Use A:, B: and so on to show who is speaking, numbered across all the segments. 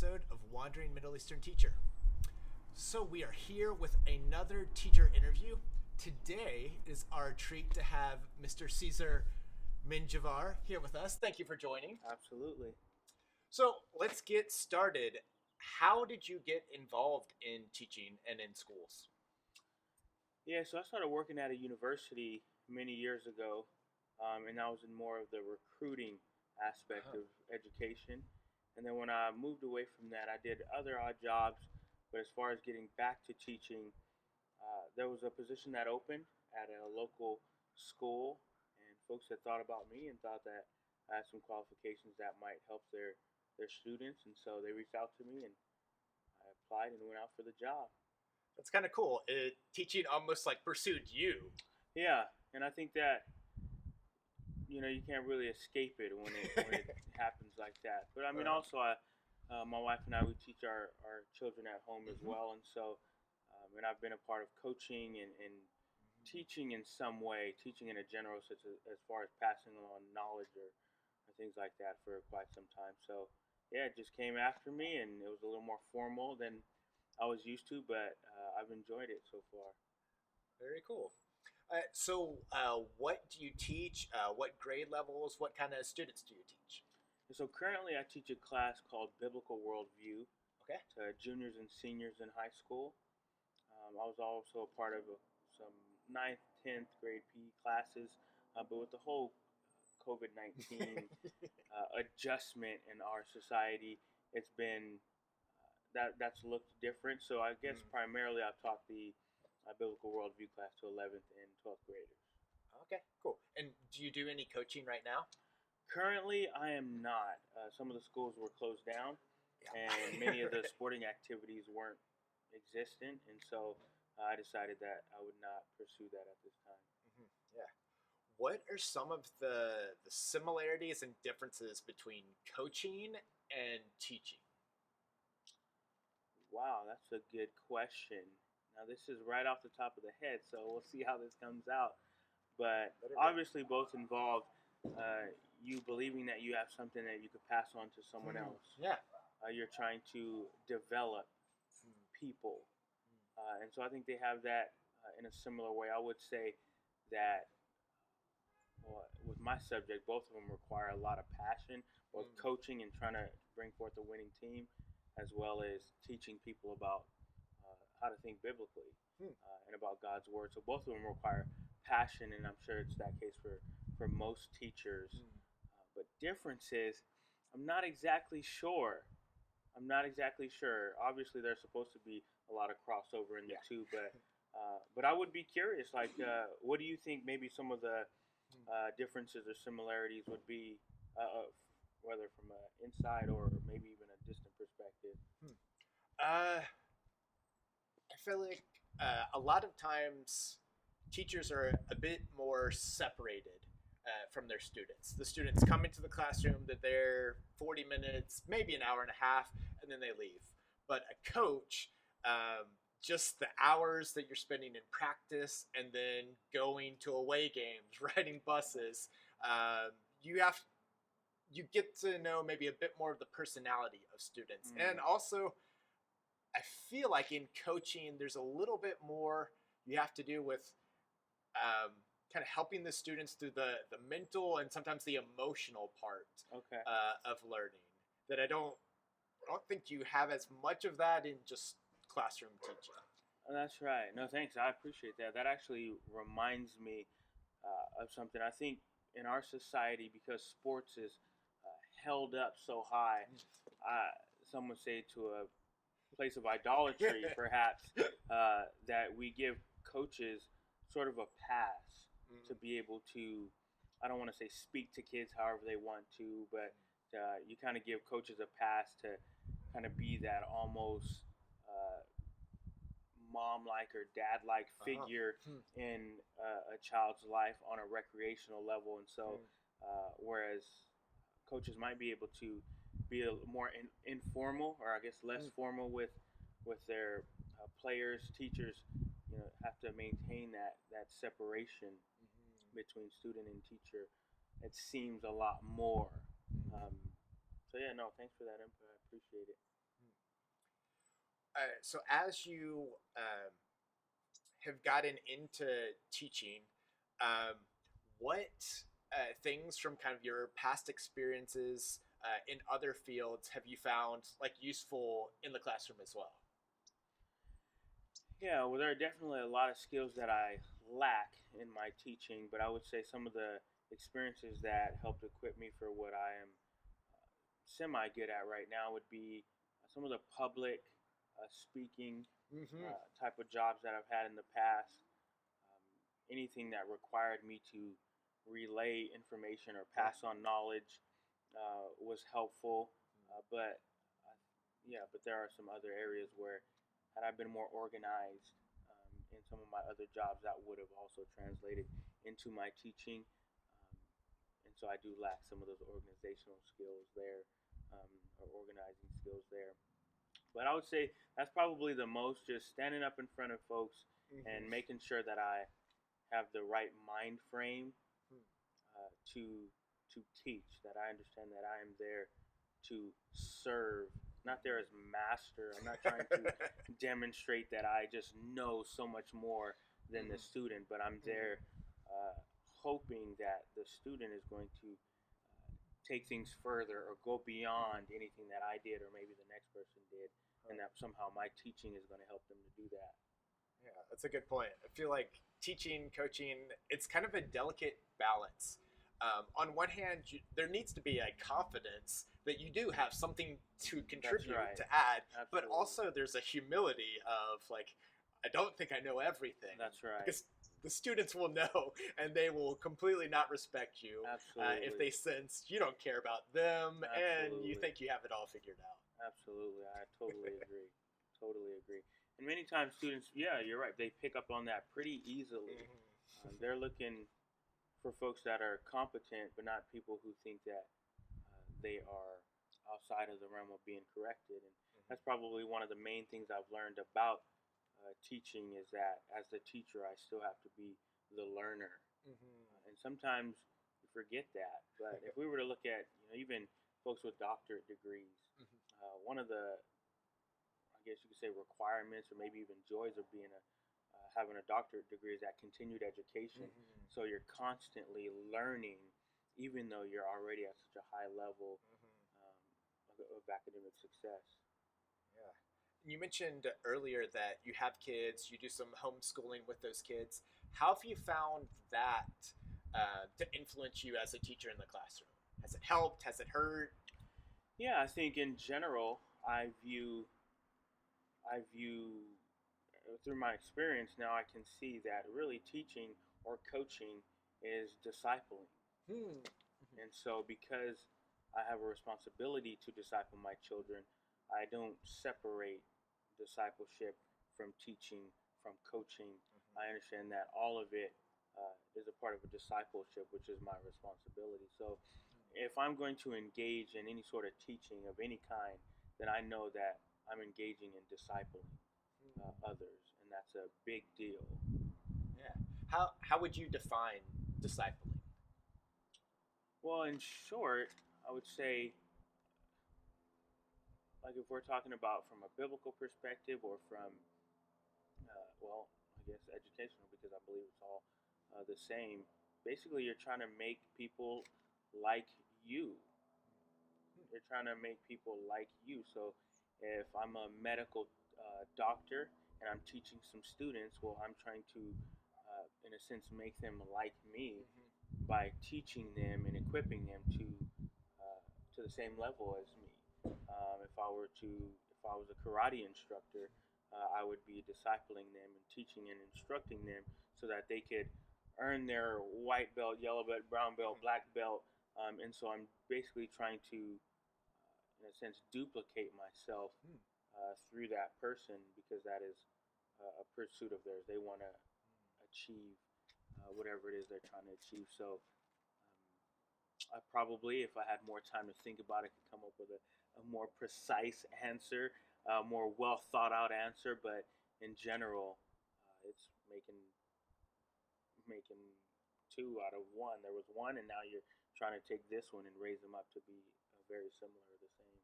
A: episode of Wandering Middle Eastern Teacher. So we are here with another teacher interview. Today is our treat to have Mr. Cesar Menjivar here with us. Thank you for joining.
B: Absolutely.
A: So let's get started. How did you get involved in teaching and in schools?
B: Yeah, so I started working at a university many years ago, and I was in more of the recruiting aspect of education. And then when I moved away from that, I did other odd jobs. But as far as getting back to teaching, there was a position that opened at a local school, and folks had thought about me and thought that I had some qualifications that might help their students. And so they reached out to me, and I applied and went out for the job.
A: That's kind of cool. Teaching almost like pursued you.
B: Yeah, and I think that you can't really escape it when it happens like that. But I mean, also, my wife and I, we teach our children at home as well, and so and I've been a part of coaching and teaching in some way, teaching in a general sense as far as passing on knowledge or things like that for quite some time. So yeah, it just came after me, and it was a little more formal than I was used to, but I've enjoyed it so far.
A: Very cool. What do you teach? What grade levels? What kind of students do you teach?
B: And so currently, I teach a class called Biblical Worldview
A: Okay.
B: to juniors and seniors in high school. I was also a part of some ninth, 10th grade PE classes, but with the whole COVID-19 adjustment in our society, it's been that's looked different. So I guess primarily I've taught the Biblical Worldview class to 11th and 12th graders.
A: Okay, cool. And do you do any coaching right now?
B: Currently, I am not. Some of the schools were closed down, and many of the sporting activities weren't existent, and so I decided that I would not pursue that at this time.
A: Yeah. What are some of the similarities and differences between coaching and teaching?
B: Wow, that's a good question. Now, this is right off the top of the head, so we'll see how this comes out. But obviously, both involve you believing that you have something that you could pass on to someone else.
A: Yeah.
B: You're trying to develop people. And so I think they have that in a similar way. I would say that with my subject, both of them require a lot of passion, both coaching and trying to bring forth a winning team, as well as teaching people about how to think biblically and about God's word. So both of them require passion, and I'm sure it's that case for most teachers. But differences, I'm not exactly sure. Obviously, there's supposed to be a lot of crossover in the two, but I would be curious. Like, what do you think? Maybe some of the differences or similarities would be, whether from an inside or maybe even a distant perspective.
A: I feel like a lot of times teachers are a bit more separated from their students. The students come into the classroom, they're there 40 minutes, maybe an hour and a half, and then they leave. But a coach, just the hours that you're spending in practice and then going to away games, riding buses, you get to know maybe a bit more of the personality of students. And also, I feel like in coaching, there's a little bit more you have to do with kind of helping the students through the mental and sometimes the emotional part of learning that I don't think you have as much of that in just classroom teaching.
B: Oh, that's right. No, thanks. I appreciate that. That actually reminds me of something. I think in our society, because sports is held up so high, some would say to a place of idolatry, perhaps, that we give coaches sort of a pass to be able to, I don't want to say speak to kids however they want to, but you kind of give coaches a pass to kind of be that almost mom-like or dad-like figure in a child's life on a recreational level. And so whereas coaches might be able to be a more informal, or I guess less formal with their players, teachers, have to maintain that separation between student and teacher. It seems a lot more. So yeah, no, thanks for that input. I appreciate it.
A: So as you have gotten into teaching, um, what things from kind of your past experiences in other fields have you found like useful in the classroom as well?
B: Yeah, well, there are definitely a lot of skills that I lack in my teaching, but I would say some of the experiences that helped equip me for what I am semi good at right now would be some of the public speaking
A: Mm-hmm.
B: type of jobs that I've had in the past. Anything that required me to relay information or
A: Yeah.
B: pass on knowledge was helpful. But yeah, but there are some other areas where had I been more organized in some of my other jobs, that would have also translated into my teaching. And so I do lack some of those organizational skills there, or organizing skills there. But I would say that's probably the most, just standing up in front of folks and
A: Mm-hmm.
B: making sure that I have the right mind frame to teach. That I understand that I am there to serve, not there as master. I'm not trying to demonstrate that I just know so much more than the
A: Mm-hmm.
B: student, but I'm
A: Mm-hmm.
B: there hoping that the student is going to take things further or go beyond anything that I did or maybe the next person did, and that somehow my teaching is going to help them to do that.
A: Yeah, that's a good point. I feel like teaching, coaching, it's kind of a delicate balance. On one hand, there needs to be a confidence that you do have something to
B: That's
A: contribute,
B: right.
A: to add, but
B: Absolutely.
A: also there's a humility of like, I don't think I know everything.
B: That's right.
A: Because the students will know and they will completely not respect you if
B: Absolutely.
A: they sense you don't care about them and you
B: Absolutely.
A: think you have it all figured out.
B: Absolutely. I totally agree. Totally agree. And many times students, yeah, you're right. They pick up on that pretty easily. They're looking for folks that are competent, but not people who think that they are outside of the realm of being corrected. And that's probably one of the main things I've learned about teaching is that as the teacher, I still have to be the learner. And sometimes we forget that. But if we were to look at, even folks with doctorate degrees, one of the, I guess you could say, requirements or maybe even joys of being a having a doctorate degree is that continued education. So you're constantly learning, even though you're already at such a high level of academic success.
A: Yeah. You mentioned earlier that you have kids, you do some homeschooling with those kids. How have you found that to influence you as a teacher in the classroom? Has it helped? Has it hurt?
B: Yeah, I think in general, I view through my experience now, I can see that really teaching or coaching is discipling.
A: Hmm.
B: And so, because I have a responsibility to disciple my children, I don't separate discipleship from teaching, from coaching. I understand that all of it is a part of a discipleship, which is my responsibility. So, if I'm going to engage in any sort of teaching of any kind, then I know that I'm engaging in discipling others, and that's a big deal.
A: Yeah. How would you define discipling?
B: Well, in short, I would say, like, if we're talking about from a biblical perspective or from, well, I guess educational, because I believe it's all the same. Basically, you're trying to make people like you. You're trying to make people like you. So, if I'm a medical doctor and I'm teaching some students, well, I'm trying to, in a sense, make them like me by teaching them and equipping them to the same level as me. If I was a karate instructor, I would be discipling them and teaching and instructing them so that they could earn their white belt, yellow belt, brown belt, black belt. And so I'm basically trying to, in a sense, duplicate myself through that person because that is a pursuit of theirs. They want to achieve whatever it is they're trying to achieve. So I probably, if I had more time to think about it, could come up with a more precise answer, a more well thought out answer. But in general, it's making two out of one. There was one, and now you're trying to take this one and raise them up to be very similar or the same.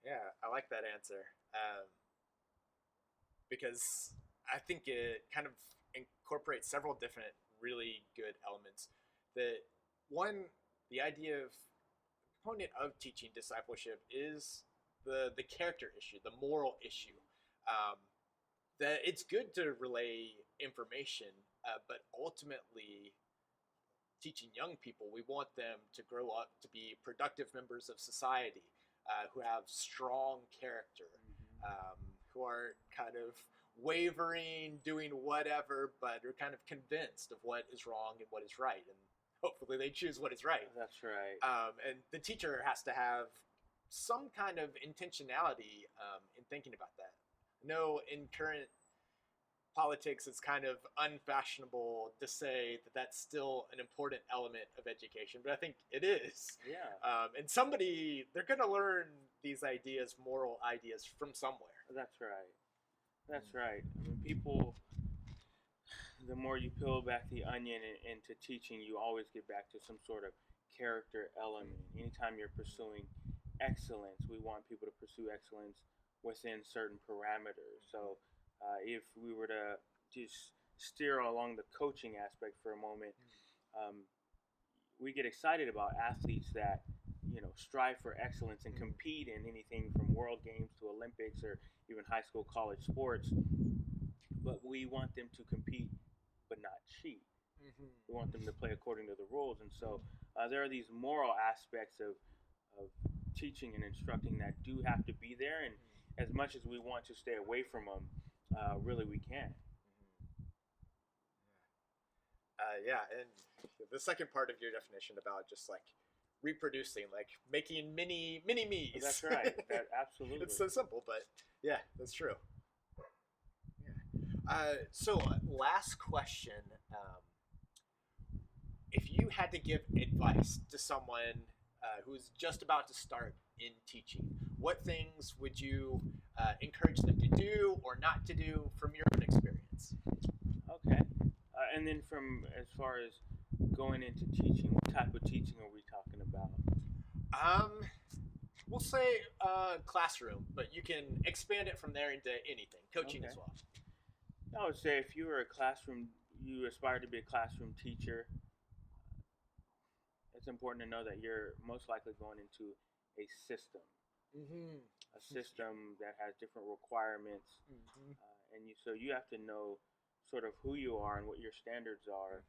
A: Yeah, I like that answer. because I think it kind of incorporates several different really good elements. That one, the idea of component of teaching discipleship is the character issue, the moral issue. Um, that it's good to relay information, but ultimately, teaching young people, we want them to grow up to be productive members of society, who have strong character, who aren't kind of wavering, doing whatever, but are kind of convinced of what is wrong and what is right, and hopefully they choose what is right.
B: That's right.
A: And the teacher has to have some kind of intentionality in thinking about that. No, in current politics, it's kind of unfashionable to say that that's still an important element of education, but I think it is.
B: Yeah.
A: And they're going to learn these ideas, moral ideas, from somewhere.
B: That's right. That's right. I mean, people, the more you peel back the onion into teaching, you always get back to some sort of character element. Anytime you're pursuing excellence, we want people to pursue excellence within certain parameters. So if we were to just steer along the coaching aspect for a moment, we get excited about athletes that strive for excellence and compete in anything from world games to Olympics or even high school, college sports. But we want them to compete but not cheat. We want them to play according to the rules. And so there are these moral aspects of teaching and instructing that do have to be there. And as much as we want to stay away from them, really we can't.
A: Yeah, and the second part of your definition about just like reproducing, like making mini-mes.
B: That's right. That, absolutely.
A: It's so simple, but yeah, that's true. Yeah. So last question. If you had to give advice to someone who's just about to start in teaching, what things would you encourage them to do or not to do from your own experience?
B: Okay. And then from as far as going into teaching, what type of teaching are we talking about?
A: We'll say classroom, but you can expand it from there into anything, coaching as well.
B: I would say if you were you aspire to be a classroom teacher, it's important to know that you're most likely going into a system. A system that has different requirements, so you have to know sort of who you are and what your standards are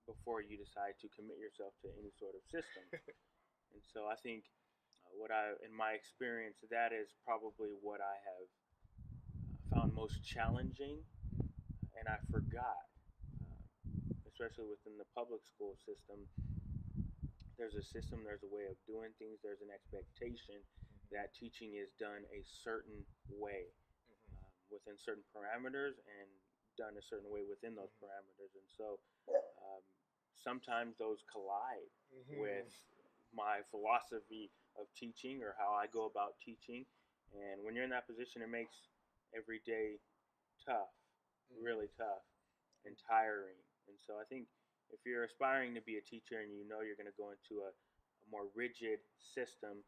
B: before you decide to commit yourself to any sort of system. And so I think in my experience, that is probably what I have found most challenging, and I forgot, especially within the public school system. There's a system, there's a way of doing things, there's an expectation that teaching is done a certain way, within certain parameters and done a certain way within those parameters. And so sometimes those collide with my philosophy of teaching or how I go about teaching. And when you're in that position, it makes every day tough, really tough and tiring. And so I think if you're aspiring to be a teacher and you know you're going to go into a more rigid system,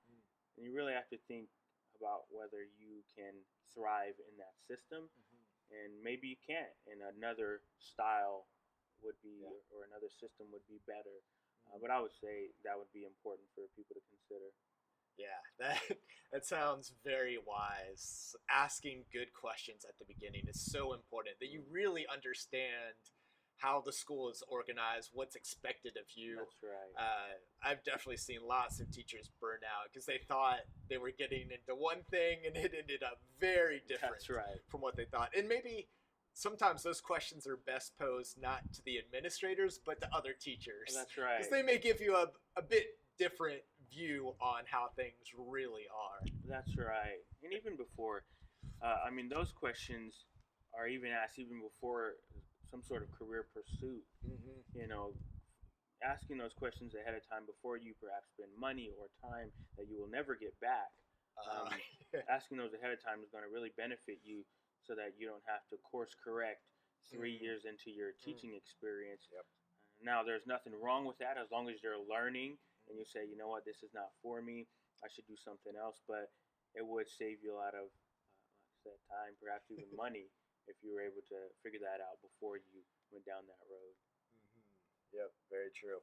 B: then you really have to think about whether you can thrive in that system, and maybe you can't, and another style would be, or another system would be better. But I would say that would be important for people to consider.
A: Yeah, that sounds very wise. Asking good questions at the beginning is so important, that you really understand how the school is organized, what's expected of you.
B: That's right.
A: I've definitely seen lots of teachers burn out because they thought they were getting into one thing and it ended up very different from what they thought. And maybe sometimes those questions are best posed not to the administrators, but to other teachers.
B: That's right.
A: Because they may give you a bit different view on how things really are.
B: That's right. And even before, those questions are even asked even before some sort of career pursuit. Asking those questions ahead of time before you perhaps spend money or time that you will never get back. Asking those ahead of time is going to really benefit you, so that you don't have to course correct 3 years into your teaching experience. Now, there's nothing wrong with that as long as you're learning and you say, you know what, this is not for me, I should do something else. But it would save you a lot of said, time, perhaps even money, if you were able to figure that out before you went down that road.
A: Yep, very true.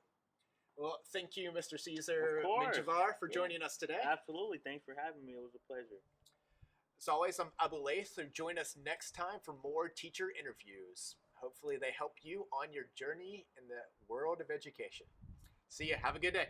A: Well, thank you, Mr. Cesar
B: Of course.
A: Menjivar, for
B: Yeah.
A: joining us today.
B: Absolutely. Thanks for having me. It was a pleasure.
A: As always, I'm Abu Laith, so join us next time for more teacher interviews. Hopefully they help you on your journey in the world of education. See ya. Have a good day.